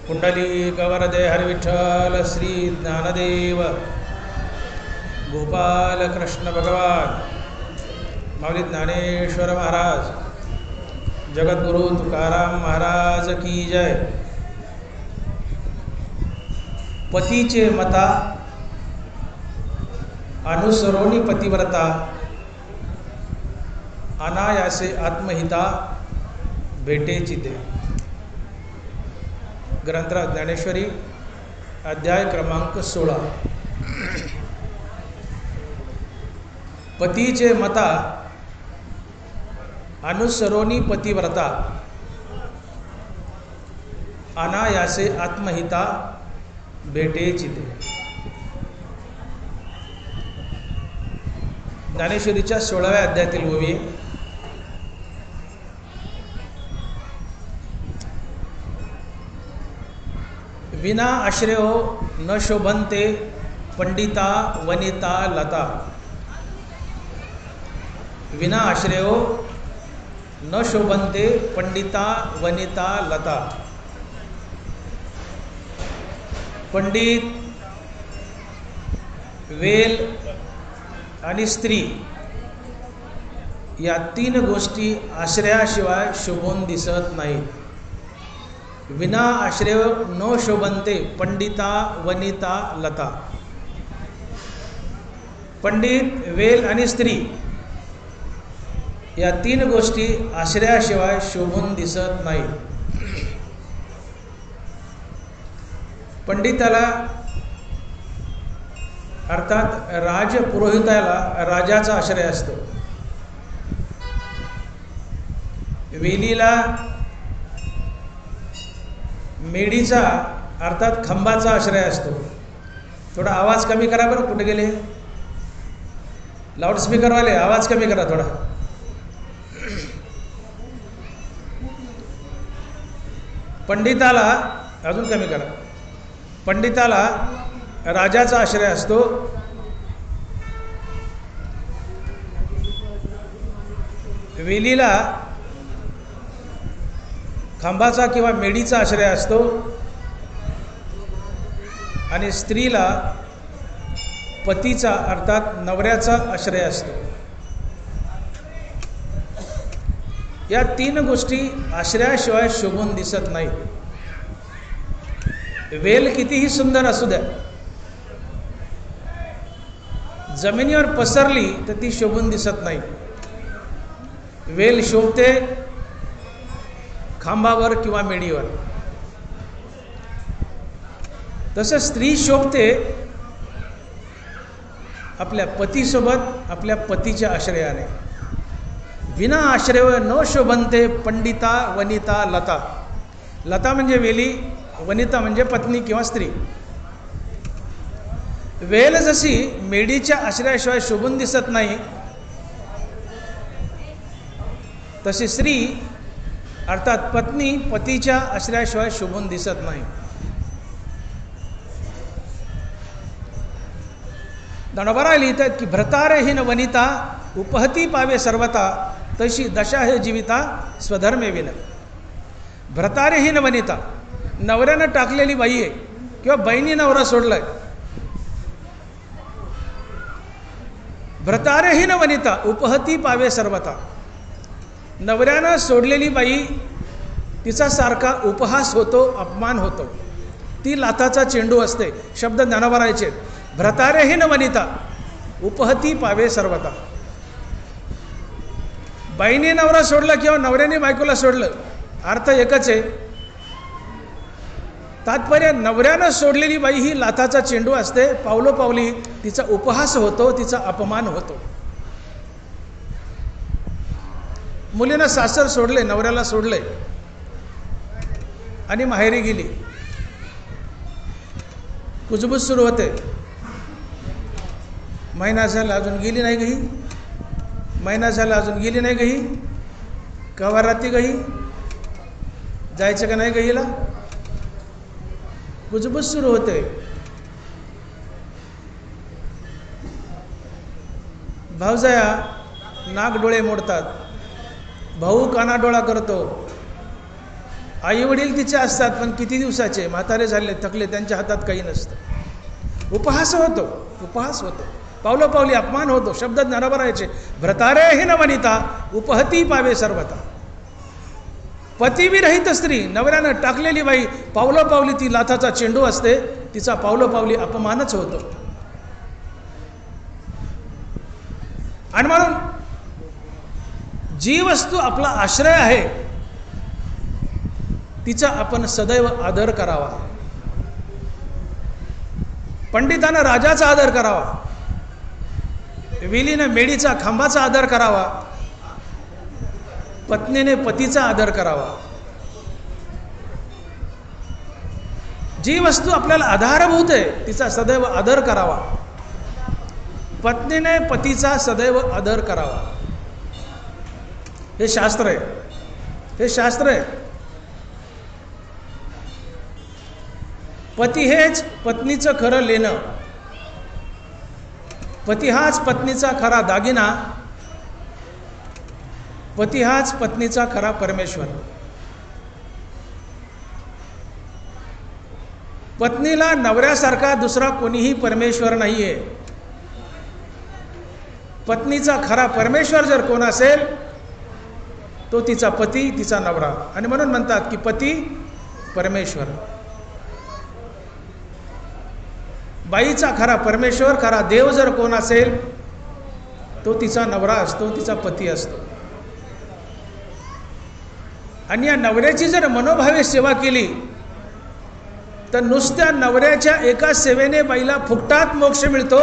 पुंडलिकवरदे हरिविठ्ठल श्री ज्ञानदेव गोपाल कृष्ण भगवान माऊली ज्ञानेश्वर महाराज जगद्गुरु तुकाराम महाराज की जय। पतीचे मता अनुसरोनी पतिव्रता अनायासे आत्महिता भेटेची दे। ग्रंथराज ज्ञानेश्वरी अध्याय क्रमांक 16। पतीचे मता अनुसरोनी पतिव्रता अनायासे आत्महिता भेटेची दे। ज्ञानेश्वरीच्या 16व्या अध्यायातील ओवी। विना आश्रयो न शोभन्ते पंडिता वनिता लता। विना आश्रयो न शोभन्ते पंडिता वनिता लता। पंडित, वेल आणि स्त्री या 3 गोष्टी आश्रयाशिवाय शोभून दिसत नाहीत। विना आश्रय न शोभन्ते पंडिता वनिता लता। पंडित, वेल आणि स्त्री या 3 गोष्टी आश्रयाशिवाय शोभून दिसत नाहीत। पंडिताला अर्थात राजपुरोहिताला राजाचा आश्रय असतो। वेलीला मेढीचा अर्थात खंबाचा आश्रय असतो। थोडा आवाज कमी करा बरं, कुठे गेले लाऊडस्पीकरवाले? आवाज कमी करा थोडा। पंडिताला अजून कमी करा। पंडिताला राजाचा आश्रय असतो। वेलीला खांबाचा किंवा मेढीचा आश्रय असतो आणि स्त्रीला पतीचा अर्थात नवऱ्याचा आश्रय असतो। या 3 गोष्टी आश्रयाशिवाय शोभून दिसत नाहीत। वेल कितीही सुंदर असू द्या, जमिनीवर पसरली तर ती शोभून दिसत नाही। वेल शोभते खांबावर किंवा मेढीवर, तसं स्त्री शोभते आपल्या पतीसोबत, आपल्या पतीच्या आश्रयाने। विना आश्रय न शोभन्ते पंडिता वनिता लता। लता म्हणजे वेली, वनिता म्हणजे पत्नी किंवा स्त्री। वेल जशी मेढीच्या आश्रयाशिवाय शोभून दिसत नाही, तशी स्त्री अर्थात पत्नी पतीच्या आश्रयाशिवाय शोभून दिसत नाही। दणबरा लिहितात की भ्रतारहीन वनिता उपहती पावे सर्वता तशी दशा हे जीविता स्वधर्मे विन। भ्रतारहीन वनिता, नवऱ्यानं टाकलेली बाई आहे किंवा बाईनी नवरा सोडलाय। भ्रतारहीन वनिता उपहती पावे सर्वता, नवऱ्यानं सोडलेली बाई तिचा सारखा उपहास होतो, अपमान होतो। ती लाथाचा चेंडू असते। शब्द ज्ञानोबरायचे। भ्रतारहीन वनिता उपहती पावे सर्वता। बाईने नवरा सोडला किंवा नवऱ्याने बायकोला सोडलं, अर्थ एकच आहे। तात्पर्य नवऱ्यानं सोडलेली बाई ही लाथाचा चेंडू असते। पावलोपावली तिचा उपहास होतो, तिचा अपमान होतो। मुलीनं सासर सोडले, नवऱ्याला सोडले आणि माहेरी गेली, कुजबूज सुरू होते। महिना झाला अजून गेली नाही गही, महिना झाला अजून गेली नाही गही, कवा रात्री गही, जायचं का नाही गहीला, कुजबूज सुरू होते। भावजया नाक डोळे मोडतात, भाऊ कानाडोळा करतो, आई वडील तिचे असतात, पण किती दिवसाचे, म्हातारे झाले, थकले, त्यांच्या हातात काही नसतं. उपहास होतो, उपहास होतो, पावलोपावली अपमान होतो. शब्द ज्ञानोबरायचे, भ्रतारे हे न वनिता उपहती पावे सर्वता. पतिविरहित स्त्री, नवऱ्यानं टाकलेली बाई, पावलोपावली ती लाथाचा चेंडू असते, तिचा पावलोपावली अपमानच होतो. आणि म्हणून जी वस्तू आपला आश्रय आहे तिचा आपण सदैव आदर करावा. पंडितानं राजाचा आदर करावा, विलीनं मेडीचा खांबाचा आदर करावा, पत्नीने पतीचा आदर करावा. जी वस्तू आपल्याला आधारभूत आहे तिचा सदैव आदर करावा. पत्नीने पतीचा सदैव आदर करावा. हे शास्त्र आहे, हे शास्त्र आहे. पती हेच पत्नीचं खरं लेणं, पती हाच पत्नीचा खरा दागिना, पती हाच पत्नीचा खरा परमेश्वर. पत्नीला नवऱ्यासारखा दुसरा कोणीही परमेश्वर नाहीये. पत्नीचा खरा परमेश्वर जर कोण असेल तो तिचा पती, तिचा नवरा. आणि म्हणून म्हणतात की पती परमेश्वर. बाईचा खरा परमेश्वर, खरा देव जर कोण असेल तो तिचा नवरा असतो, तिचा पती असतो. आणि या नवऱ्याची जर मनोभावे सेवा केली तर नुसत्या नवऱ्याच्या एका सेवेने बाईला फुकटात मोक्ष मिळतो,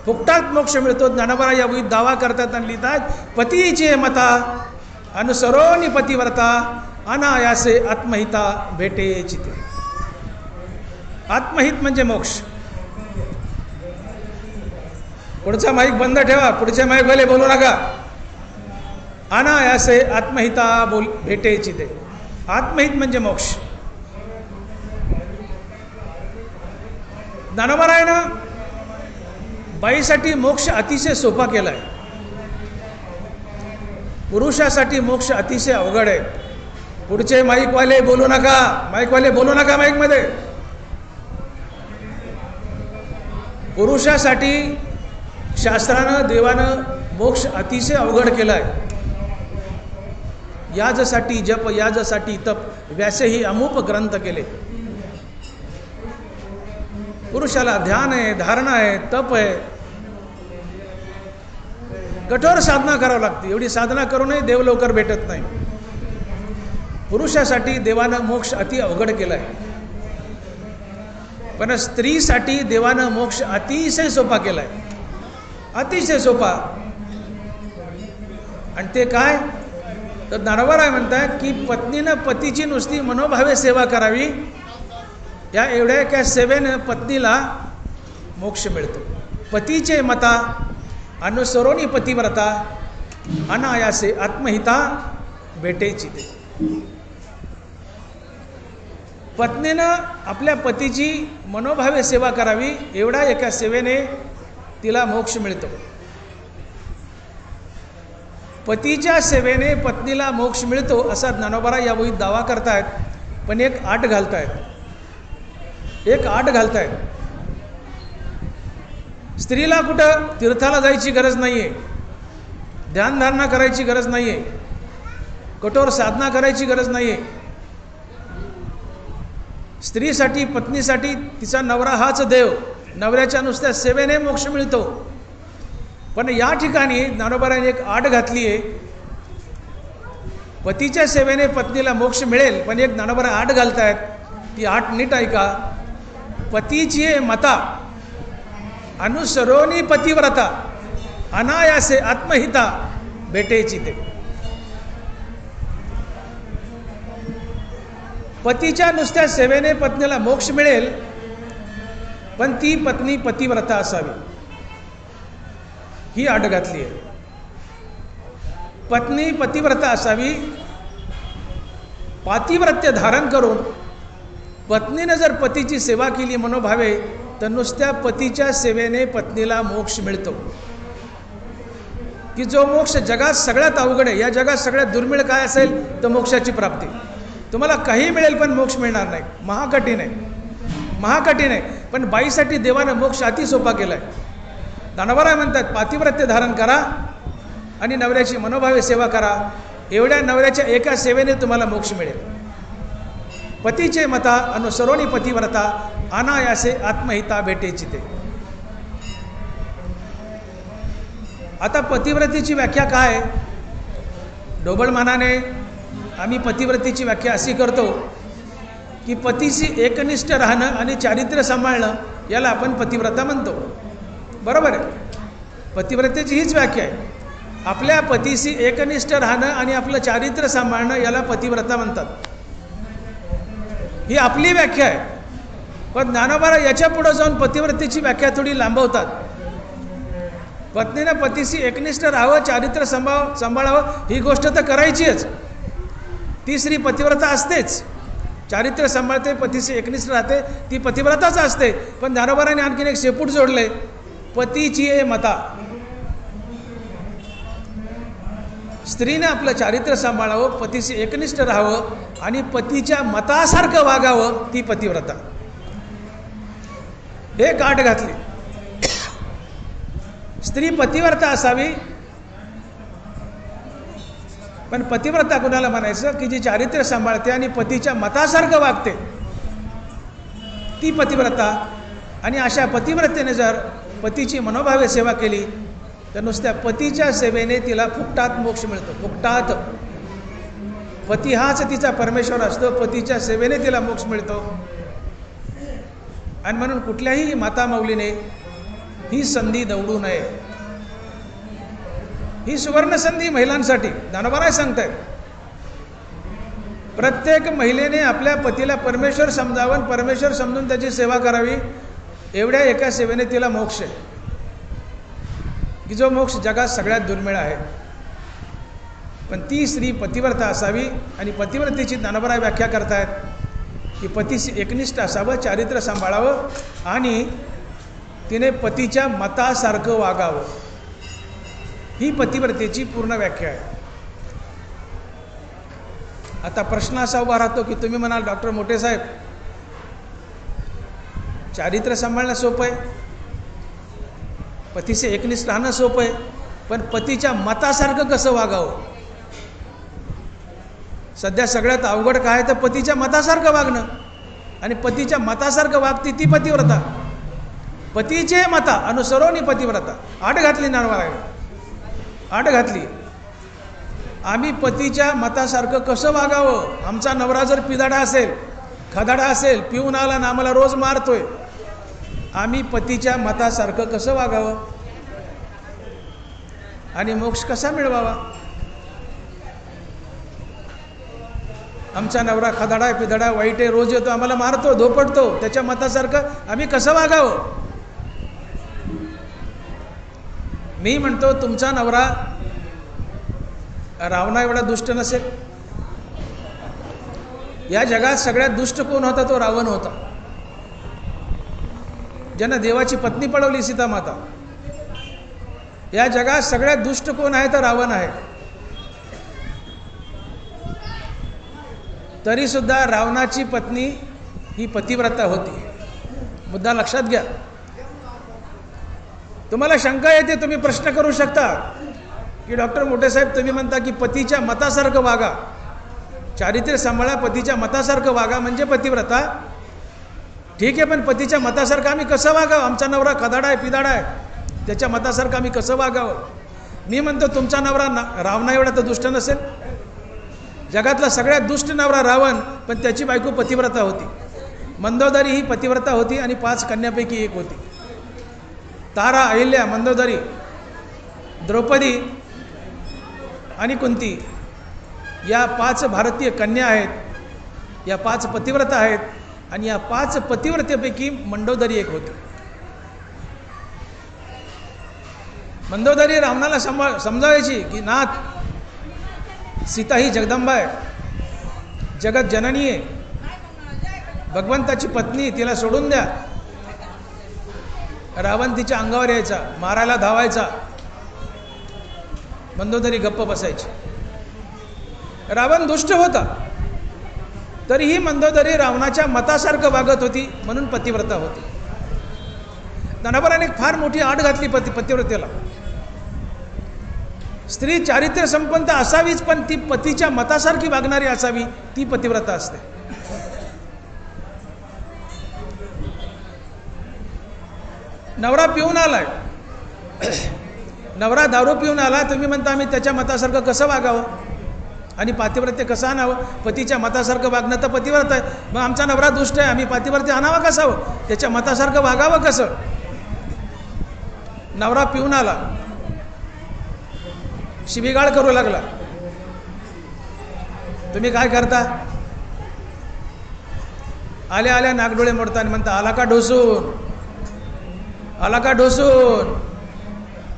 फुकटात मोक्ष मिळतो. ज्ञानोबा या वहीत दावा करतात आणि लिहितात, पतीची मता अनुसरोनी पतिव्रता अनायासे आत्महिता भेटे चिते. आत्महित म्हणजे मोक्ष. पुढचा माईक बंद ठेवा, पुढच्या माईकवाले बोलू नका. अनायासे आत्महिता भेटे चिते. आत्महित म्हणजे मोक्ष. ज्ञानोबरायनं बाईसाठी मोक्ष अतिशय सोपा केलाय. पुरुषासाठी मोक्ष अतिशय अवघड आहे. पुढचे माईकवाले बोलू नका, माईकवाले बोलू नका माईकमध्ये. पुरुषासाठी शास्त्रानं, देवानं मोक्ष अतिशय अवघड केलाय. याजसाठी जप, याजसाठी तप, व्यासेही अमूप ग्रंथ केले. पुरुषाला ध्यान आहे, धारणा आहे, तप आहे, कठोर साधना करावी लागते. एवढी साधना करूनही देव लवकर भेटत नाही. पुरुषासाठी देवानं मोक्ष अति अवघड केलाय, पण स्त्रीसाठी देवानं मोक्ष अतिशय सोपा केलाय, अतिशय सोपा. आणि ते काय तर ज्ञानोबराय म्हणतात की पत्नीनं पतीची नुसती मनोभावे सेवा करावी, या एवढ्या एका सेवेनं पत्नीला मोक्ष मिळतो. पतीचे मता अनुसरोनी पतिव्रता अनायासे आत्महिता भेटेची ते. पत्नीनं आपल्या पतीची मनोभावे सेवा करावी, एवढ्या एका सेवेने तिला मोक्ष मिळतो. पतीच्या सेवेने पत्नीला मोक्ष मिळतो असा ज्ञानोबराय या वहीत दावा करतायत. पण एक आट घालतायत, एक आट घालतायत. स्त्रीला कुठं तीर्थाला जायची गरज नाहीये, ध्यानधारणा करायची गरज नाहीये, कठोर साधना करायची गरज नाहीये. स्त्रीसाठी, पत्नीसाठी तिचा नवरा हाच देव, नवऱ्याच्या नुसत्या सेवेने मोक्ष मिळतो. पण या ठिकाणी ज्ञानोबराने एक आट घातली आहे. पतीच्या सेवेने पत्नीला मोक्ष मिळेल, पण एक ज्ञानोबा आट घालतायत. ती आट नीट ऐका. पतीची मता अनुसरोनी पतिव्रता अनायासे आत्महिता भेटेची ते. पतीच्या नुसत्या सेवेने पत्नीला मोक्ष मिळेल, पण ती पत्नी पतिव्रता असावी, ही अट घातली आहे. पत्नी पतिव्रता असावी. पातिव्रत्य धारण करून पत्नीने जर पतीची सेवा केली मनोभावे, तर नुसत्या पतीच्या सेवेने पत्नीला मोक्ष मिळतो. की जो मोक्ष जगात सगळ्यात अवघड आहे, या जगात सगळ्यात दुर्मिळ काय असेल तर मोक्षाची प्राप्ती. तुम्हाला काही मिळेल पण मोक्ष मिळणार नाही, महाकठीण आहे, महाकठीण आहे. पण बाईसाठी देवानं मोक्ष अति सोपा केला आहे. दानवराय म्हणतात पातिव्रत्य धारण करा आणि नवऱ्याची मनोभावे सेवा करा, एवढ्या नवऱ्याच्या एका सेवेने तुम्हाला मोक्ष मिळेल. पतीचे मता अनुसरोनी पतिव्रता, अनायासे आत्महिता भेटेची ते. आता पतिव्रतेची व्याख्या काय? ढोबळमानाने आम्ही पतिव्रतेची व्याख्या अशी करतो की पतीशी एकनिष्ठ राहणं आणि चारित्र्य सांभाळणं याला आपण पतिव्रता म्हणतो. बरोबर आहे, पतिव्रतेची हीच व्याख्या आहे. आपल्या पतीशी एकनिष्ठ राहणं आणि आपलं चारित्र्य सांभाळणं याला पतिव्रता म्हणतात. ही आपली व्याख्या आहे. पण ज्ञानोबा याच्या पुढे जाऊन पतिव्रतेची व्याख्या थोडी लांबवतात. पत्नीनं पतीशी एकनिष्ठ राहावं, चारित्र्य सांभाळावं ही गोष्ट तर करायचीच. ती स्त्री पतिव्रता असतेच, चारित्र्य सांभाळते, पतीशी एकनिष्ठ राहते, ती पतिव्रताच असते. पण ज्ञानोबारांनी आणखीन एक शेपूट जोडले, पतीची मता. स्त्रीने आपलं चारित्र्य सांभाळावं, पतीशी एकनिष्ठ राहावं आणि पतीच्या मतासारखं वागावं, ती पतिव्रता. हे गाठ घातली. स्त्री पतिव्रता असावी. पण पतिव्रता कुणाला म्हणायचं की जी चारित्र्य सांभाळते आणि पतीच्या मतासारखं वागते, ती पतिव्रता. आणि अशा पतिव्रतेने जर पतीची मनोभावे सेवा केली तर नुसत्या पतीच्या सेवेने तिला फुकटात मोक्ष मिळतो. फुकटात. पती हाच तिचा परमेश्वर असतो, पतीच्या सेवेने तिला मोक्ष मिळतो. आणि म्हणून कुठल्याही माता माऊलीने ही संधी दवडू नये. ही सुवर्ण संधी महिलांसाठी ज्ञानोबाराय सांगतायत. प्रत्येक महिलेने आपल्या पतीला परमेश्वर समजावून, परमेश्वर समजून त्याची सेवा करावी. एवढ्या एका सेवेने तिला मोक्ष आहे, की जो मोक्ष जगात सगळ्यात दुर्मिळ आहे. पण ती स्त्री पतिव्रता असावी. आणि पतिव्रतेची ज्ञानोबाराय व्याख्या करतायत की पतीशी एकनिष्ठ असावं, चारित्र्य सांभाळावं आणि तिने पतीच्या मतासारखं वागावं. ही पतिव्रतेची पूर्ण व्याख्या आहे. आता प्रश्न असा उभा राहतो की तुम्ही म्हणाल डॉक्टर मोठे साहेब, चारित्र्य सांभाळणं सोपं आहे, पतीचे एकनिष्ठ राहणं सोपं आहे, पण पतीच्या मतासारखं कसं वागावं? सध्या सगळ्यात अवघड काय तर पतीच्या मतासारखं वागणं. आणि पतीच्या मतासारखं वागते ती पतिव्रता. पतीचे मता अनुसरोनी पतिव्रता. आठ घातली ज्ञानोबारायने, आठ घातली. आम्ही पतीच्या मतासारखं कसं वागावं? आमचा नवरा जर पिदाडा असेल, खदाडा असेल, पिऊन आला ना आम्हाला रोज मारतोय, आम्ही पतीच्या मतासारखं कसं वागावं आणि मोक्ष कसा मिळवावा? आमचा नवरा खदाडा आहे, पिदाडा, वाईट आहे, रोज येतो, आम्हाला मारतो, धोपटतो, त्याच्या मतासारखं आम्ही कसं वागावं? मी म्हणतो तुमचा नवरा रावणा एवढा दुष्ट नसेल. या जगात सगळ्यात दुष्ट कोण होता? तो रावण होता, ज्यानं देवाची पत्नी पळवली, सीता माता. या जगात सगळ्यात दुष्ट कोण आहे? तर रावण आहे. तरी सुद्धा रावणाची पत्नी ही पतिव्रता होती. मुद्दा लक्षात घ्या. तुम्हाला शंका येते, तुम्ही प्रश्न करू शकता की डॉक्टर मोठे साहेब तुम्ही म्हणता की पतीच्या मतासारखं वागा, चारित्र्य सांभाळा, पतीच्या मतासारखं वागा म्हणजे पतिव्रता. ठीक आहे, पण पतीच्या मतासारखं आम्ही कसं वागावं? आमचा नवरा खदाडा आहे, पिदाडा आहे, त्याच्या मतासारखं आम्ही कसं वागावं? मी म्हणतो तुमचा नवरा रावणा एवढा तर दुष्ट नसेल. जगातला सगळ्यात दुष्ट नवरा रावण, पण त्याची बायको पतिव्रता होती. मंदोदरी ही पतिव्रता होती आणि 5 कन्यापैकी एक होती. तारा, अहिल्या, मंदोदरी, द्रौपदी आणि कुंती या 5 भारतीय कन्या आहेत. या 5 पतिव्रता आहेत आणि या 5 पतिव्रतेपैकी मंदोदरी एक होती. मंदोदरी रावणाला समजावायची की नाथ, सीता ही जगदंबा आहे, जगत जननी आहे, भगवंताची पत्नी, तिला सोडून द्या. रावण तिच्या अंगावर यायचा, मारायला धावायचा, मंदोदरी गप्प बसायची. रावण दुष्ट होता, तरीही मंदोदरी रावणाच्या मतासारखं वागत होती म्हणून पतिव्रता होती. नवराने फार मोठी आड घातली पतिव्रतेला. स्त्री चारित्र्य संपन्न असावीच, पण ती पतीच्या मतासारखी वागणारी असावी, ती पतिव्रता असते. नवरा पिऊन आलाय, नवरा दारू पिऊन आला, तुम्ही म्हणता आम्ही त्याच्या मतासारखं कसं वागावं आणि पातिव्रत्य कसं आणावं? पतीच्या मतासारखं वागणं तर पतिव्रत आहे. मग आमचा नवरा दुष्ट आहे, आम्ही पातिव्रत्य आणावा कसावं? त्याच्या मतासारखं वागावं कसं? नवरा पिऊन आला, शिवीगाळ करू लागला, तुम्ही काय करता? आल्या आल्या नागडोळे मोडता आणि म्हणता आला का ढोसून, आला का ढोसून,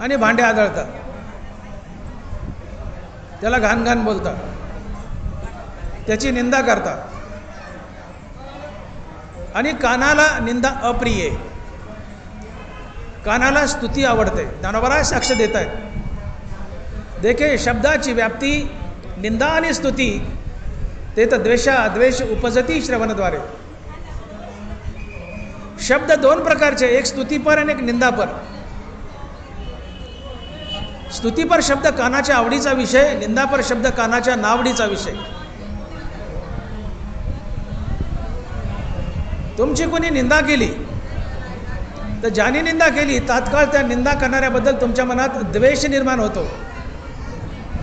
आणि भांडे आदळतात, त्याला घाण घाण बोलतात, त्याची निंदा करतात. आणि कानाला निंदा अप्रिय, कानाला स्तुती आवडते. ज्ञानोबा साक्ष देत आहेत. देखे शब्दाची व्याप्ती, निंदा आणि स्तुती, ते तर द्वेष उपजती श्रवणद्वारे. शब्द दोन प्रकारचे, एक स्तुतीपर आणि एक निंदापर. स्तुतीपर शब्द कानाच्या आवडीचा विषय, निंदापर शब्द कानाच्या नावडीचा विषय. तुमची कोणी निंदा केली तर ज्याने निंदा केली तात्काळ त्या निंदा करणाऱ्याबद्दल तुमच्या मनात द्वेष निर्माण होतो.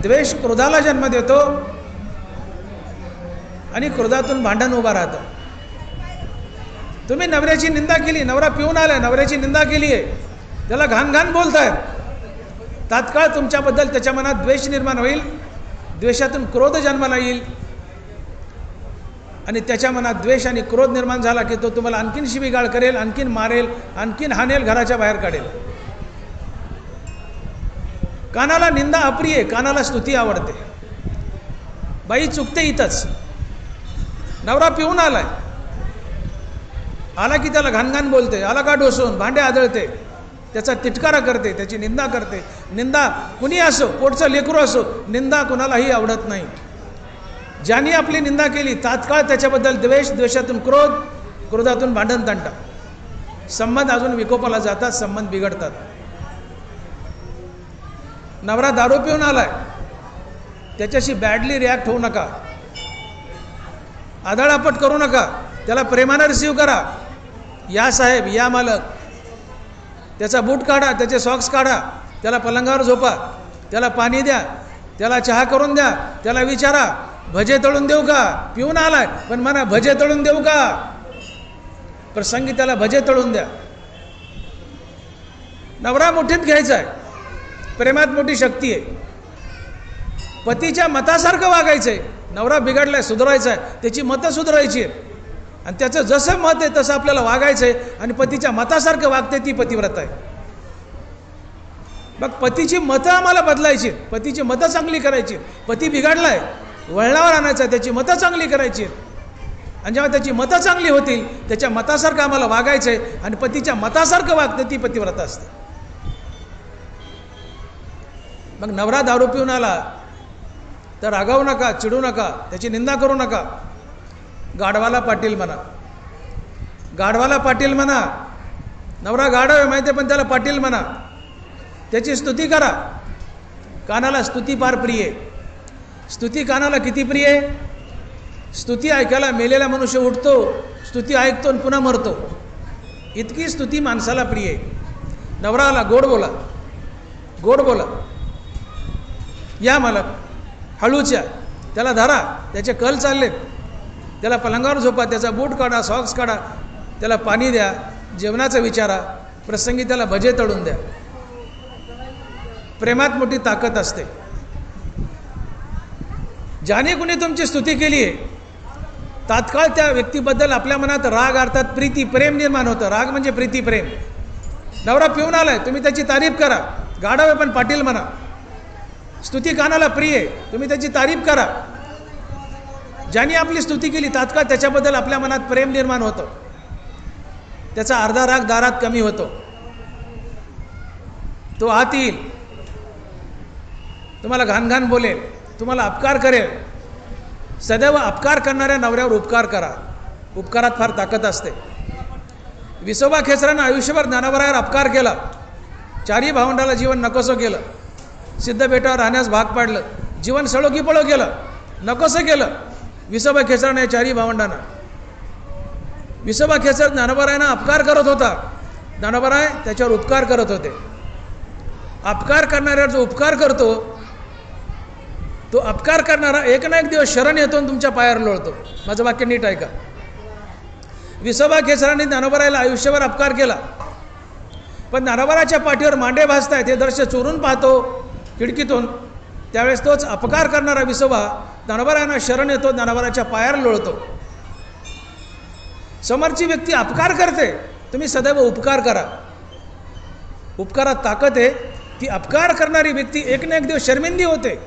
द्वेष क्रोधाला जन्म देतो आणि क्रोधातून भांडण उभा राहतं. तुम्ही नवऱ्याची निंदा केली, नवरा पिऊन आलाय, नवऱ्याची निंदा केली आहे, त्याला घाण घाण बोलतायत, तात्काळ तुमच्याबद्दल त्याच्या मनात द्वेष निर्माण होईल. द्वेषातून क्रोध जन्माला येईल आणि त्याच्या मनात द्वेष आणि क्रोध निर्माण झाला की तो तुम्हाला आणखीन शिवीगाळ करेल, आणखीन मारेल, आणखीन हाणेल, घराच्या बाहेर काढेल. कानाला निंदा अप्रिय, कानाला स्तुती आवडते. बाई चुकते इथंच. नवरा पिऊन आलाय, आला की त्याला घाणघाण बोलते, आला का ढोसून, भांडे आदळते, त्याचा तिटकारा करते, त्याची निंदा करते. निंदा कुणी असो, पोटचं लेकरू असो, निंदा कुणालाही आवडत नाही. ज्यांनी आपली निंदा केली तात्काळ त्याच्याबद्दल द्वेष, द्वेषातून क्रोध, क्रोधातून भांडण तंटा, संबंध अजून विकोपाला जातात, संबंध बिघडतात. नवरा दारू पिऊन आलाय, त्याच्याशी बॅडली रिॲक्ट होऊ नका, आदळापट करू नका, त्याला प्रेमानं रिसीव्ह करा. या साहेब, या मालक, त्याचा बूट काढा, त्याचे सॉक्स काढा, त्याला पलंगावर झोपा, त्याला पाणी द्या, त्याला चहा करून द्या, त्याला विचारा भजे तळून देऊ का? पिऊन आलाय पण म्हणा भजे तळून देऊ का? प्रसंगी त्याला भजे तळून द्या. नवरा मुठीत घ्यायचा आहे, प्रेमात मोठी शक्ती आहे. पतीच्या मतासारखं वागायचंय. नवरा बिघडलाय, सुधारायचा आहे, त्याची मतं सुधारायची आहेत आणि त्याचं जसं मत आहे तसं आपल्याला वागायचंय आणि पतीच्या मतासारखं वागते ती पतिव्रता आहे. मग पतीची मतं आम्हाला बदलायची, पतीची मतं चांगली करायची. पती बिघडलाय, वळणावर आणायचा, त्याची मतं चांगली करायची आणि जेव्हा त्याची मतं चांगली होतील त्याच्या मतासारखं आम्हाला वागायचंय आणि पतीच्या मतासारखं वागते ती पतिव्रता असते. मग नवरा दारू पिऊन आला तर रागावू नका, चिडू नका, त्याची निंदा करू नका. गाढवाला पाटील म्हणा, गाढवाला पाटील म्हणा. नवरा गाढव आहे माहिती आहे पण त्याला पाटील म्हणा, त्याची स्तुती करा. कानाला स्तुती फार प्रिय आहे. स्तुती कानाला किती प्रिय आहे? स्तुती ऐकायला मेलेला मनुष्य उठतो, स्तुती ऐकतो आणि पुन्हा मरतो, इतकी स्तुती माणसाला प्रिय आहे. नवराला गोड बोला, गोड बोला. या मला हळूच्या, त्याला धरा, त्याचे कल चाललेत, त्याला पलंगावर झोपा, त्याचा बूट काढा, सॉक्स काढा, त्याला पाणी द्या, जेवणाचं विचारा, प्रसंगी त्याला भजे तळून द्या. प्रेमात मोठी ताकद असते. ज्याने कुणी तुमची स्तुती केली आहे तात्काळ त्या व्यक्तीबद्दल आपल्या मनात राग, अर्थात प्रीती, प्रेम निर्माण होतं. राग म्हणजे प्रीती, प्रेम. नवरा पिऊन आलाय, तुम्ही त्याची तारीफ करा. गाढव आहे पण पाटील म्हणा. स्तुती कानाला प्रिय आहे, तुम्ही त्याची तारीफ करा. ज्यांनी आपली स्तुती केली तात्काळ त्याच्याबद्दल आपल्या मनात प्रेम निर्माण होतं. त्याचा अर्धा राग दारात कमी होतो. तो आत येईल, तुम्हाला घाण घाण बोलेल, तुम्हाला अपकार करेल, सदैव अपकार करणाऱ्या नवऱ्यावर उपकार करा. उपकारात फार ताकद असते. विसोबा खेचरानं आयुष्यभर ज्ञानोबरायावर अपकार केला. चारही भावंडाला जीवन नकोसं केलं. सिद्धबेटावर राहण्यास भाग पाडलं. जीवन सळो की पळो केलं. नकोसं केलं विसोबा खेचरानं या चारही भावंडांना. विसोबा खेचर ज्ञानोबरायांना अपकार करत होता. ज्ञानोबराय त्याच्यावर उपकार करत होते. अपकार करणाऱ्यावर जो उपकार करतो तो अपकार करणारा एक ना एक दिवस शरण येतो आणि तुमच्या पायावर लोळतो. माझं वाक्य नीट ऐका. विसोबा खेचरांनी ज्ञानोबरायाला आयुष्यभर अपकार केला. पण ज्ञानोबराच्या पाठीवर मांडे भासतायत हे दृश्य चोरून पाहतो खिडकीतून. त्यावेळेस तोच अपकार करणारा विसोबा ज्ञानोबरायांना शरण येतो, ज्ञानोबराच्या पायावर लोळतो. समोरची व्यक्ती अपकार करते, तुम्ही सदैव उपकार करा. उपकारात ताकद आहे. ती अपकार करणारी व्यक्ती एक ना एक दिवस शर्मिंदी होते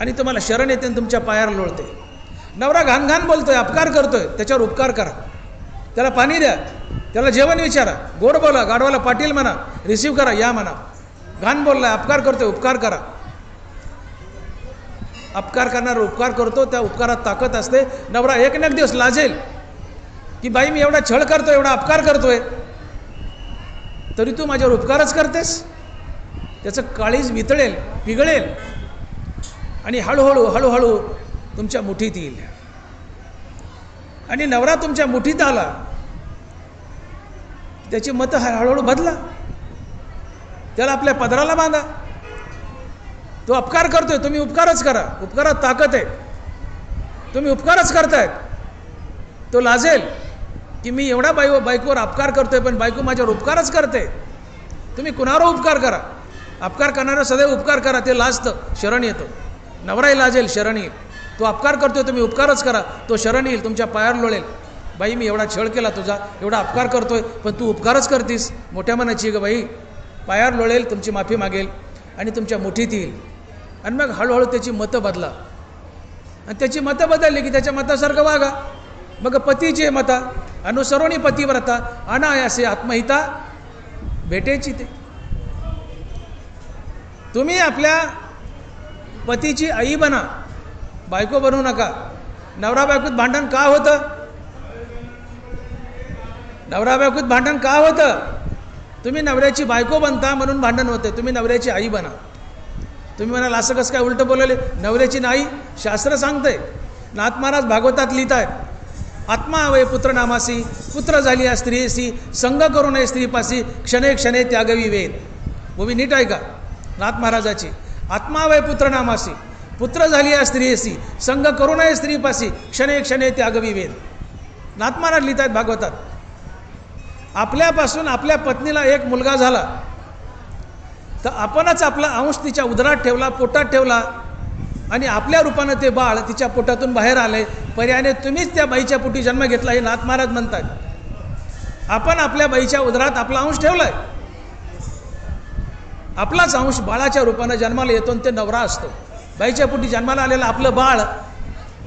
आणि तुम्हाला शरण येते आणि तुमच्या पायावर लोळते. नवरा घाण घाण बोलतोय, अपकार करतोय, त्याच्यावर उपकार करा. त्याला पाणी द्या, त्याला जेवण विचारा, गोड बोला, गाढवाला पाटील म्हणा, रिसीव करा, या म्हणा. घाण बोललाय, अपकार करतोय, उपकार करा. अपकार करणारा उपकार करतो, त्या उपकारात ताकद असते. नवरा एक ना एक दिवस लाजेल की बाई मी एवढा छळ करतोय, एवढा अपकार करतोय, तरी तू माझ्यावर उपकारच करतेस. त्याचं काळीज वितळेल, पिघळेल आणि हळूहळू तुमच्या मुठीत येईल. आणि नवरा तुमच्या मुठीत आला, त्याची मतं हळूहळू बदला. त्याला आपल्या पदराला बांधा. तो अपकार करतोय, तुम्ही उपकारच करा. उपकारात ताकद आहे. तुम्ही उपकारच करतायत. तो लाजेल की मी एवढा बायकोवर अपकार करतोय, पण बायको माझ्यावर उपकारच करते. तुम्ही कुणावर उपकार करा. अपकार करणारा सदैव उपकार करा. ते लाजतं, शरण येतो. नवराही लाजेल, शरण येईल. तो अपकार करतोय, तुम्ही उपकारच करा. तो शरण येईल, तुमच्या पायावर लोळेल. बाई मी एवढा छळ केला तुझा, एवढा अपकार करतोय, पण तू उपकारच करतीस. मोठ्या मनाची ग बाई. पायावर लोळेल, तुमची माफी मागेल आणि तुमच्या मुठीत येईल. आणि मग हळूहळू त्याची मतं बदला. आणि त्याची मतं बदलली की त्याच्या मतासारखं वागा. मग पतीचे मता अनुसरोनी पतिव्रता अनायासे आत्महिता भेटेची. ते तुम्ही आपल्या पतीची आई बना, बायको बनवू नका. नवरा बायकोत भांडण का होतं? नवरा बायकोत भांडण का होतं? तुम्ही नवऱ्याची बायको बनता म्हणून भांडण होते. तुम्ही नवऱ्याची आई बना. तुम्ही म्हणाल असं कसं काय उलटं बोलले? नवऱ्याची नाही, शास्त्र सांगतंय. नाथ महाराज भागवतात लिहितायत, आत्मा वय पुत्र नामासी, पुत्र झाली या स्त्रीसी, संग करू नये स्त्रीपासी, क्षणे क्षणे त्यागवी वेद. उभी नीट आहे का? नाथ महाराजाची आत्मा वय पुत्र नामासी, पुत्र झाली या स्त्रीसी, संग करू नये स्त्रीपासी, क्षणे क्षणे त्यागवी वेद. नाथ महाराज लिहितायत भागवतात. आपल्यापासून आपल्या पत्नीला एक मुलगा झाला तर आपणच आपला अंश तिच्या उदरात ठेवला, पोटात ठेवला आणि आपल्या रूपानं ते बाळ तिच्या पोटातून बाहेर आले. पर्यायाने तुम्हीच त्या बाईच्या पोटी जन्म घेतला, हे नाथ महाराज म्हणतात. आपण आपल्या बाईच्या उदरात आपला अंश ठेवलाय. आपलाच अंश बाळाच्या रूपानं जन्माला येतो आणि ते नवरा असतो. बाईच्या पोटी जन्माला आलेला आपलं बाळ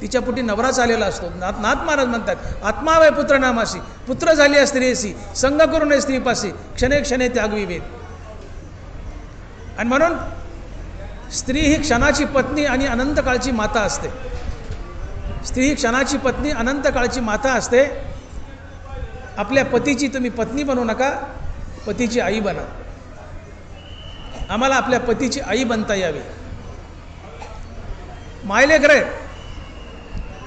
तिच्या पोटी नवराच आलेला असतो. नाथ महाराज म्हणतात, आत्मा वय पुत्र नामासी, पुत्र झाली या स्त्रीसी, संग करू नये स्त्रीपासी, क्षणे क्षणे त्यागवी वेद. आणि म्हणून स्त्री ही क्षणाची पत्नी आणि अनंत काळची माता असते. स्त्री ही क्षणाची पत्नी, अनंत काळची माता असते. आपल्या पतीची तुम्ही पत्नी बनवू नका, पतीची आई बना. आम्हाला आपल्या पतीची आई बनता यावी. मायलेकर आहे,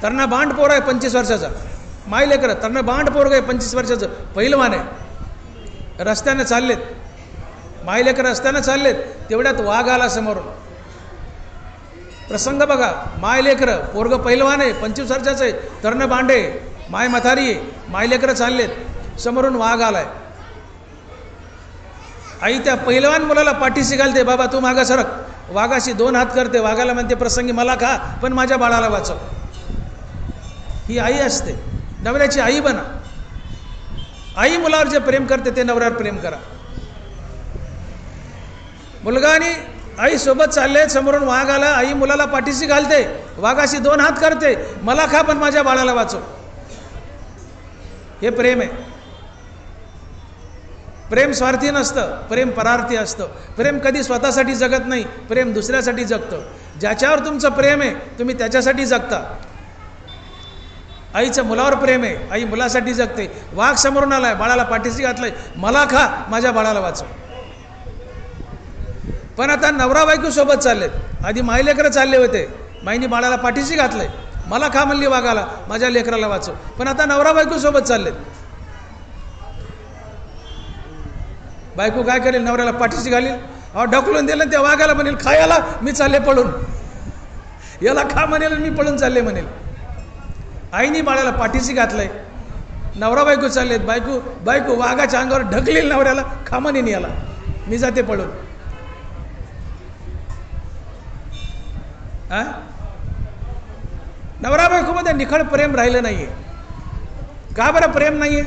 त्यांना बांड पोर आहे 25 वर्षाचा. मायलेकर त्यांना बांड पोरग आहे 25 वर्षाचं, पहिलवान आहे. रस्त्याने चाललेत, मायलेकर रस्त्यानं चाललेत, तेवढ्यात वाघ आला समोरून. प्रसंग बघा, मायलेकर, पोरग पहिलवान आहे, 25 वर्षाचं आहे, तर्ण बांडे, माय मथारी आहे, मायलेकर चाललेत, समोरून वाघ आलाय. आई त्या पहिलवान मुलाला पाठीशी घालते, बाबा तू मागा सरक. वाघाशी 2 हात करते, वाघाला म्हणते प्रसंगी मला खा पण माझ्या बाळाला वाचव. ही आई असते. नवऱ्याची आई बना. आई मुलावर जे प्रेम करते ते नवऱ्यावर प्रेम करा. मुलगा आणि आई सोबत चालले, समोरून वाघ आला, आई मुलाला पाठीशी घालते, वाघाशी 2 हात करते, मला खा पण माझ्या बाळाला वाचव. हे प्रेम आहे. प्रेम स्वार्थी नसतं, प्रेम परार्थी असतं. प्रेम कधी स्वतःसाठी जगत नाही, प्रेम दुसऱ्यासाठी जगतं. ज्याच्यावर तुमचं प्रेम आहे तुम्ही त्याच्यासाठी जगता. आईचं मुलावर प्रेम आहे, आई मुलासाठी जगते. वाघ समोरून आलाय, बाळाला पाठीशी घातलंय, मला खा, माझ्या बाळाला वाचव. पण आता नवरा बायको सोबत चाललेत. आधी माई लेकरं चालले होते, माईनी बाळाला पाठीशी घातलंय, मला खा म्हणली वाघाला, माझ्या लेकराला वाचव. पण आता नवरा बायको सोबत चाललेत. बायको काय करेल, नवऱ्याला पाठीशी घालील, ढकलून दिलं, त्या वाघाला म्हणेल खा याला, मी चालले पळून. याला खा म्हणेल, मी पळून चालले म्हणेल. आईनी बाळाला पाठीशी घातलंय, नवरा बायको चाललेत. बायको वाघाच्या अंगावर ढकलेल नवऱ्याला, खा म्हणेन याला, मी जाते पळून. नवरा बायकोमध्ये निखळ प्रेम राहिलं नाहीये. का बरं प्रेम नाहीये?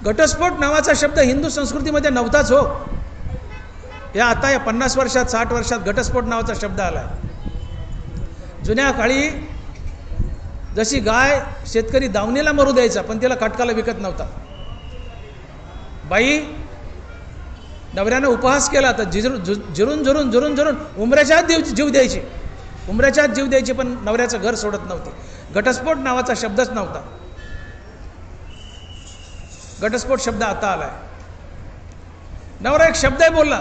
घटस्फोट नावाचा शब्द हिंदू संस्कृतीमध्ये नव्हताच हो. या 50 वर्षात 60 वर्षात घटस्फोट नावाचा शब्द आला. जुन्या काळी जशी गाय शेतकरी दावणीला मरू द्यायचा, पण तिला खटकाला विकत नव्हता. बाई नवऱ्यानं उपहास केला तर झिरून झुरून उमऱ्याच्या आत जीव द्यायची, उमऱ्याच्या आत जीव द्यायची, पण नवऱ्याचं घर सोडत नव्हती. घटस्फोट नावाचा शब्दच नव्हता. घटस्फोट शब्द आता आलाय. नवरा एक शब्द बोलला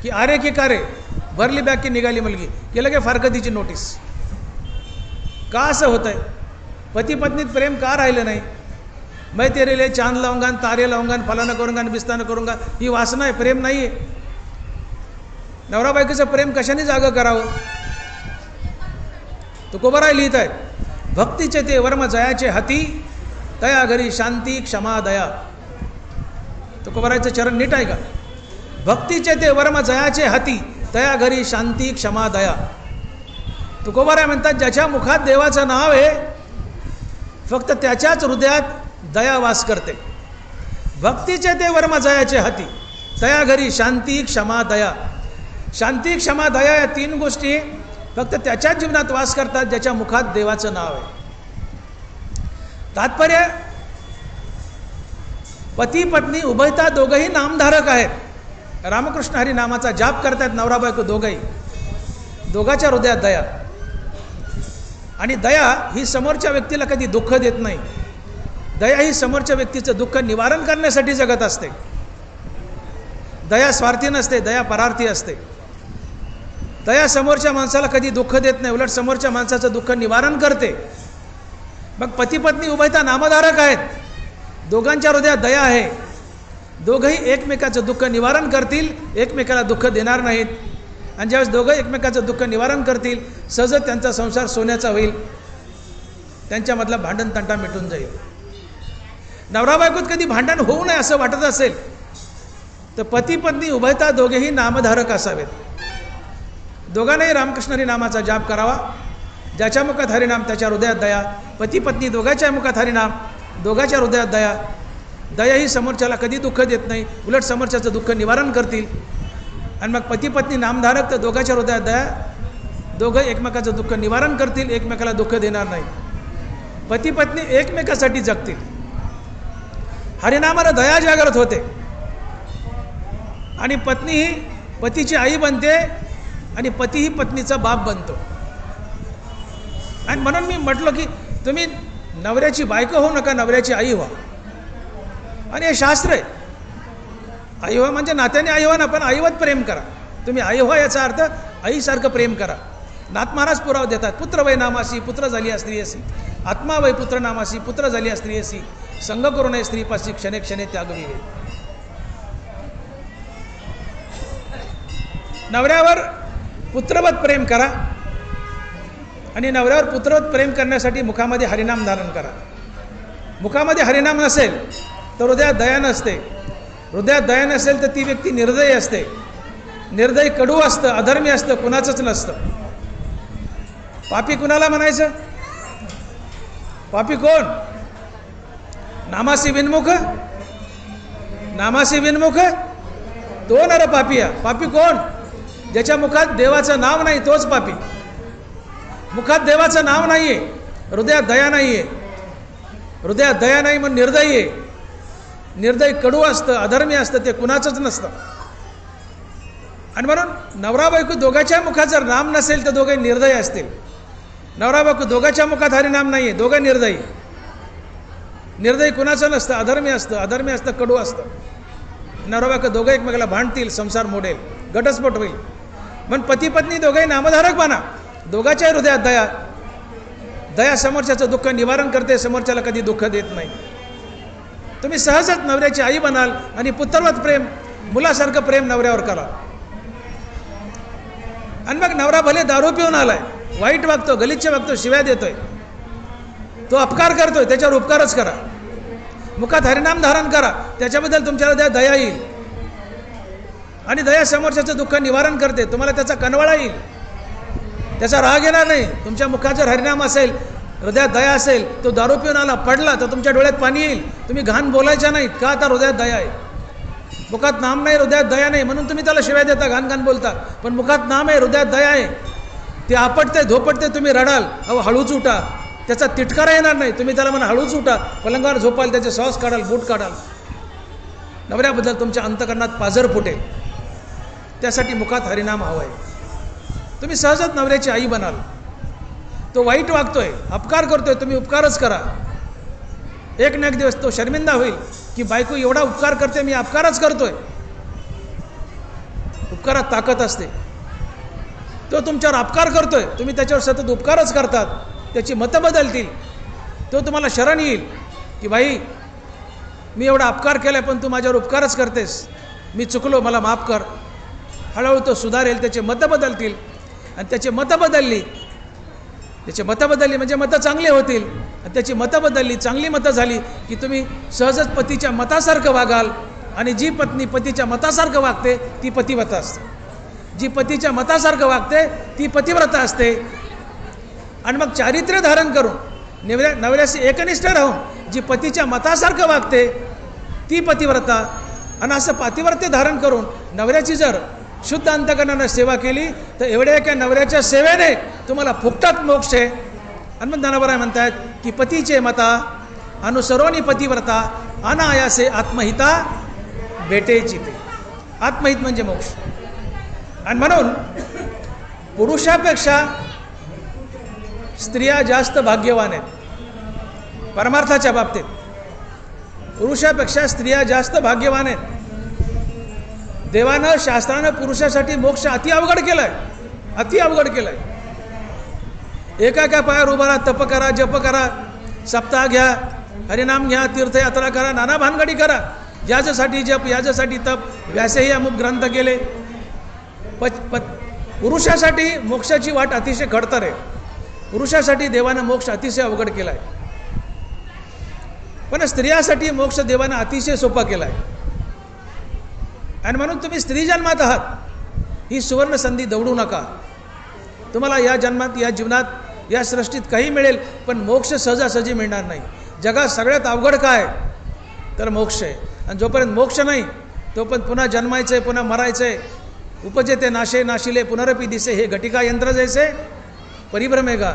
की आरे की कारे, भरली बॅग की निघाली मुलगी, केलं की फारकतीची नोटीस. का असं होतंय? पती पत्नीत प्रेम का राहिलं नाही? मैं तेरे लिए चांद लावूंगा, तारे लावूंगा, फलाना करूंगा, बिस्ताना करूंगा, ही वासना आहे, प्रेम नाही आहे. नवरा बायकोचं प्रेम कशाने जागं करावं? तुकोबाराय लिहित आहेत, भक्तीचे ते वर्म जयाचे हाती, तया घरी शांती क्षमा दया. तुकोबारायचं चरण नीट आहे का? भक्तीचे ते वर्म जयाचे हाती, तया घरी शांती क्षमा दया. तुकोबाराय म्हणतात, ज्याच्या मुखात देवाचं नाव आहे फक्त त्याच्याच हृदयात दया वास करते. भक्तीचे ते वर्म जयाचे हाती, तया घरी शांती क्षमा दया. शांती क्षमा दया या 3 गोष्टी फक्त त्याच्याच जीवनात वास करतात ज्याच्या मुखात देवाचं नाव आहे. तात्पर्य, पती पत्नी उभयता दोघंही नामधारक आहेत. रामकृष्ण हरी नामाचा जाप करतात नवरा बायको दोघंही. दोघाच्या हृदयात दया. आणि दया ही समोरच्या व्यक्तीला कधी दुःख देत नाही. दया ही समोरच्या व्यक्तीचं दुःख निवारण करण्यासाठी जगत असते. दया स्वार्थी नसते, दया परार्थी असते. दया समोरच्या माणसाला कधी दुःख देत नाही, उलट समोरच्या माणसाचं दुःख निवारण करते. मग पती पत्नी उभयता नामधारक आहेत, दोघांच्या हृदयात दया आहे. दोघंही एकमेकाचं दुःख निवारण करतील, एकमेकाला दुःख देणार नाहीत. आणि ज्यावेळेस दोघं एकमेकाचं दुःख निवारण करतील, सहजच त्यांचा संसार सोन्याचा होईल, त्यांच्यामधला भांडण तंटा मिटून जाईल. नवरा बायकोत कधी भांडण होऊ नये असं वाटत असेल तर पती पत्नी उभयता दोघेही नामधारक असावेत. दोघांनाही रामकृष्ण हरी नामाचा जाप करावा. ज्याच्या मुखात हरिनाम त्याच्या हृदयात दया. पती पत्नी दोघांच्या मुखात हरिनाम, दोघांच्या हृदयात दया. दया ही समोरच्याला कधी दुःख देत नाही, उलट समोरच्याचं दुःख निवारण करतील. आणि मग पती पत्नी नामधारक तर दोघांच्या हृदयात दया. दोघं एकमेकाचं दुःख निवारण करतील, एकमेकाला दुःख देणार नाही. पती पत्नी एकमेकासाठी जगतील. हरिनामानं दया जागृत होते आणि पत्नी ही पतीची आई बनते आणि पतीही पत्नीचा बाप बनतो. आणि म्हणून मी म्हटलं की तुम्ही नवऱ्याची बायको होऊ नका, नवऱ्याची आई व्हा. आणि हे शास्त्र आहे. आई व्हा म्हणजे नात्याने आई व्हा ना, पण आईवत प्रेम करा. तुम्ही आई व्हा याचा अर्थ आईसारखं प्रेम करा. नाथ महाराज पुरावा देतात, पुत्र वै नामासी पुत्र झाली स्त्रियसी, आत्मा वै पुत्र नामासी पुत्र झाली स्त्रियसी, संग करू नये स्त्रीपाशी क्षणे क्षणे त्यागवी वे. नवऱ्यावर पुत्रवत प्रेम करा आणि नवऱ्यावर पुत्रवत प्रेम करण्यासाठी मुखामध्ये हरिनाम धारण करा. मुखामध्ये हरिनाम नसेल तर हृदयात दया नसते. हृदयात दया नसेल तर ती व्यक्ती निर्दयी असते. निर्दयी कडू असतं, अधर्मी असतं, कुणाचंच नसतं. पापी कुणाला म्हणायचं? पापी कोण? नामासी विनमुख. नामासी विनमुख तो नर पापिया. पापी कोण? ज्याच्या मुखात देवाचं नाव नाही तोच पापी. मुखात देवाचं नाव नाहीये, हृदयात दया नाहीये, हृदयात दया नाही म्हणून निर्दयी आहे. निर्दयी कडू असतं, अधर्मी असतं, ते कुणाचंच नसतं. आणि म्हणून नवरा बायको दोघांच्या मुखात जर नाम नसेल तर दोघे निर्दयी असतील. नवरा बायको दोघांच्या मुखात हरिनाम नाही आहे, दोघं निर्दयी. निर्दयी कुणाचं नसतं, अधर्मी असतं, कडू असतं. नवरा बायको दोघं एकमेकाला भांडतील, संसार मोडेल, घटस्फोट होईल. म्हणून पती पत्नी दोघंही नामधारक बना. दोघांच्या हृदयात दया. दया समोरच्याचं दुःख निवारण करते, समोरच्याला कधी दुःख देत नाही. तुम्ही सहजच नवऱ्याची आई बनाल आणि पुत्रवत प्रेम, मुलासारखं प्रेम नवऱ्यावर करा. आणि मग नवरा भले दारू पिऊन आलाय, वाईट वागतो, गलिच्छ वागतो, शिव्या देतोय, तो अपकार करतोय, त्याच्यावर उपकारच करा. मुखात हरिनाम धारण करा, त्याच्याबद्दल तुमच्याला दया येईल. आणि दया समोरच्याचं दुःख निवारण करते. तुम्हाला त्याचा कनवाळा येईल, त्याचा राग येणार नाही. तुमच्या मुखात जर हरिनाम असेल, हृदयात दया असेल, तो दारू पिऊन आला, पडला तर तुमच्या डोळ्यात पाणी येईल. तुम्ही घाण बोलायच्या नाहीत का? आता हृदयात दया आहे. मुखात नाम नाही, हृदयात दया नाही, म्हणून तुम्ही त्याला शिव्या देता, घाण घाण बोलता. पण मुखात नाम आहे, हृदयात दया आहे. ते आपटते, धोपटते, तुम्ही रडाल, अहो हळूच उठा, त्याचा तिटकारा येणार नाही. तुम्ही त्याला म्हणा हळूच उठा, पलंगावर झोपाल, त्याचे सॉस काढाल, बूट काढाल. नवऱ्याबद्दल तुमच्या अंतकरणात पाझर फुटेल. त्यासाठी मुखात हरिनाम हवा आहे. तुम्ही सहजच नवऱ्याची आई बनाल. तो वाईट वागतोय, अपकार करतोय, तुम्ही उपकारच करा. एक ना एक दिवस तो शर्मिंदा होईल की बायको एवढा उपकार करते, मी अपकारच करतोय. उपकारात ताकद असते. तो तुमच्यावर अपकार करतोय, तुम्ही त्याच्यावर सतत उपकारच करतात, त्याची मतं बदलतील. तो तुम्हाला शरण येईल की बाई मी एवढा अपकार केलाय पण तू माझ्यावर उपकारच करतेस, मी चुकलो, मला माफ कर. हळूहळू तो सुधारेल, त्याचे मतं बदलतील. आणि त्याची मतं बदलली म्हणजे मतं चांगली होतील. आणि त्याची मतं बदलली, चांगली मतं झाली की तुम्ही सहजच पतीच्या मतासारखं वागाल. आणि जी पत्नी पतीच्या मतासारखं वागते ती पतिव्रता असते. जी पतीच्या मतासारखं वागते ती पतिव्रता असते. आणि मग चारित्र्य धारण करून नवऱ्याशी एकनिष्ठ राहून जी पतीच्या मतासारखं वागते ती पतिव्रता. आणि असं पातिव्रत्य धारण करून नवऱ्याची जर शुद्ध अंतकरणानं सेवा केली तर एवढ्या एका नवऱ्याच्या सेवेने तुम्हाला फुकटात मोक्ष आहे. आणि मग ज्ञानोबा म्हणतात की पतीचे मता अनुसरोनी पतिव्रता अनायासे आत्महिता भेटेची ते. आत्महित म्हणजे मोक्ष. आणि म्हणून पुरुषापेक्षा स्त्रिया जास्त भाग्यवान आहेत परमार्थाच्या बाबतीत. पुरुषापेक्षा स्त्रिया जास्त भाग्यवान आहेत. देवानं शास्त्रानं पुरुषासाठी मोक्ष अति अवघड केलाय, अति अवघड केलाय. एका पायावर उभा राहा, तप करा, जप करा, सप्ताह घ्या, हरिनाम घ्या, तीर्थयात्रा करा, नाना भानगडी करा. याच्यासाठी जप, याच्यासाठी तप, व्यासही अमुक ग्रंथ केले. पुरुषासाठी मोक्षाची वाट अतिशय खडतर आहे. पुरुषासाठी देवानं मोक्ष अतिशय अवघड केलाय. पण स्त्रियासाठी मोक्ष देवानं अतिशय सोपा केलाय. आणि म्हणून तुम्ही स्त्री जन्मात आहात, ही सुवर्ण संधी दवडू नका. तुम्हाला या जन्मात, या जीवनात, या सृष्टीत काही मिळेल पण मोक्ष सहजासहजी मिळणार नाही. जगात सगळ्यात अवघड काय तर मोक्ष आहे. आणि जोपर्यंत मोक्ष नाही तोपर्यंत पुन्हा जन्मायचं आहे, पुन्हा मरायचं आहे. उपजेते नाशे नाशिले पुनरपी दिसे, हे घटिका यंत्र जैसे परिभ्रम आहे का.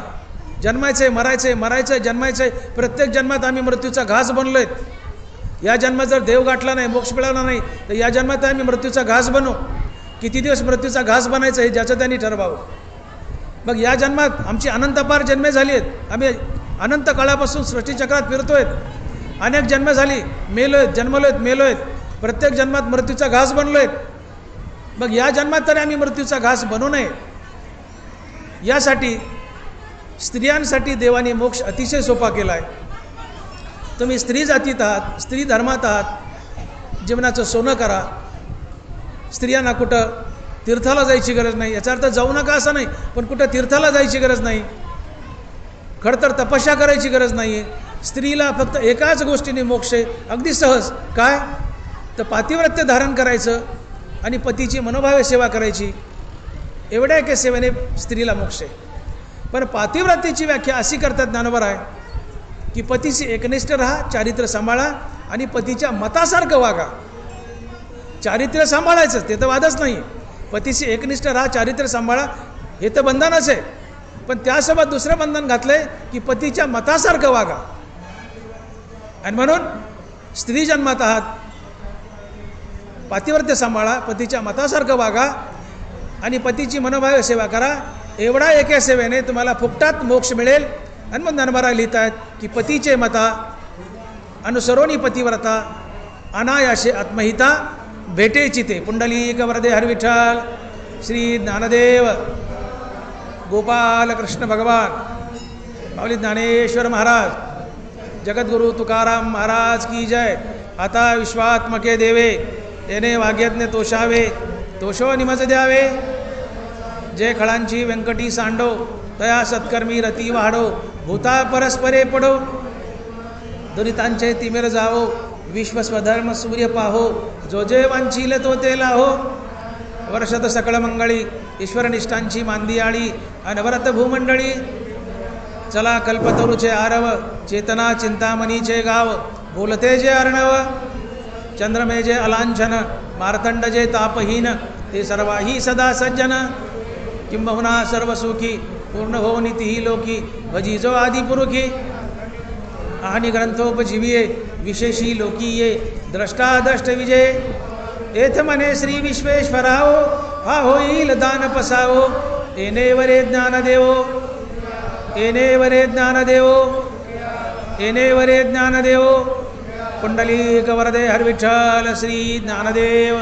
जन्मायचं आहे, मरायचं आहे, मरायचं आहे, जन्मायचं आहे. प्रत्येक जन्मात आम्ही मृत्यूचा घास बनलो आहेत. या जन्मात जर देव गाठला नाही, मोक्ष मिळाला नाही तर या जन्मात आम्ही मृत्यूचा घास बनू. किती दिवस मृत्यूचा घास बनायचं हे ज्याचं त्यांनी ठरवावं. मग या जन्मात आमची अनंतपार जन्मे झाली आहेत. आम्ही अनंत काळापासून सृष्टीचक्रात फिरतोय. अनेक जन्म झाली, मेलोय, जन्मलोयत, मेलोयत. प्रत्येक जन्मात मृत्यूचा घास बनलोय. मग या जन्मात तरी आम्ही मृत्यूचा घास बनू नये यासाठी स्त्रियांसाठी देवाने मोक्ष अतिशय सोपा केला आहे. तुम्ही स्त्री जातीत आहात, स्त्री धर्मात आहात, जीवनाचं सोनं करा. स्त्रियांना कुठं तीर्थाला जायची गरज नाही. याचा अर्थ जाऊ नका असं नाही, पण कुठं तीर्थाला जायची गरज नाही. खडतर तपस्या करायची गरज नाही आहे. स्त्रीला फक्त एकाच गोष्टीने मोक्ष आहे, अगदी सहज. काय तर पातिव्रत्य धारण करायचं आणि पतीची मनोभावे सेवा करायची. एवढ्या एका सेवेने स्त्रीला मोक्ष आहे. पण पातिव्रतेची व्याख्या अशी करतात ज्ञानोबा आहे की पतीशी एकनिष्ठ राहा, चारित्र्य सांभाळा आणि पतीच्या मतासारखं वागा. चारित्र्य सांभाळायचं ते तर वादच नाही. पतीशी एकनिष्ठ राहा, चारित्र्य सांभाळा हे तर बंधनच आहे. पण त्यासोबत दुसरं बंधन घातलंय की पतीच्या मतासारखं वागा. आणि म्हणून स्त्री जन्मात आहात, पातिव्रत्य सांभाळा, पतीच्या मतासारखं वागा आणि पतीची मनोभावे सेवा करा. एवढा एका सेवेने तुम्हाला फुकटात मोक्ष मिळेल. आणि मग ज्ञानोबा लिहित आहेत की पतीचे मता अनुसरोनी पतिव्रता अनायाशे आत्महिता भेटेची ते. पुंडलिक वरदे हरविठ्ठल. श्री ज्ञानदेव गोपाल कृष्ण भगवान माऊली ज्ञानेश्वर महाराज, जगद्गुरु तुकाराम महाराज की जय. आता विश्वात्मके देवे येणे वाग्यज्ञ तोषावे, तोषो निमज द्यावे. जे खळांची व्यंकटी सांडो, तया सत्कर्मी रती वाढो. भूता परस्परे पडो, दुरितांचे तिमिर जावो. विश्व स्वधर्म सूर्य पाहो, जो जे वांछील तो ते लाहो. वर्षत सकळ मंगळी ईश्वरनिष्ठांची मांदी आळी. अनवरत भूमंडळी चला कल्पतरुचे आरव. चेतना चिंतामणीचे गाव, बोलते जे अर्णव. चंद्रमे जे अलांछन, मार्तंड जे तापहीन. ते सर्वाही सदा सज्जन, किंबहुना सर्व सुखी. पूर्ण हो नितीही लोकी, भजी जो आदिपुरुखी. आणि ग्रंथोपजीविये विशेषी लोकीये. द्रष्टादष्ट विजय एथ मने श्री विश्वेश्वराओ. हा होईल दान पसावो. येणे वरे ज्ञान देवो, येणे वरे ज्ञान देवो, येणे वरे ज्ञान देवो. पुंडलिक वरदे हरविठ्ठल. श्री ज्ञानदेव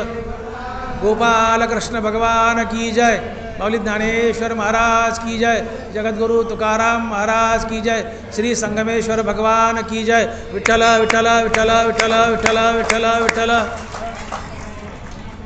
गोपाल कृष्ण भगवान की जय. माऊली ज्ञानेश्वर महाराज की जय. जगद्गुरु तुकाराम महाराज की जय. श्री संगमेश्वर भगवान की जय. विठ्ठल विठ्ठल विठ्ठल विठ्ठल विठ्ठल विठ्ठल विठ्ठल.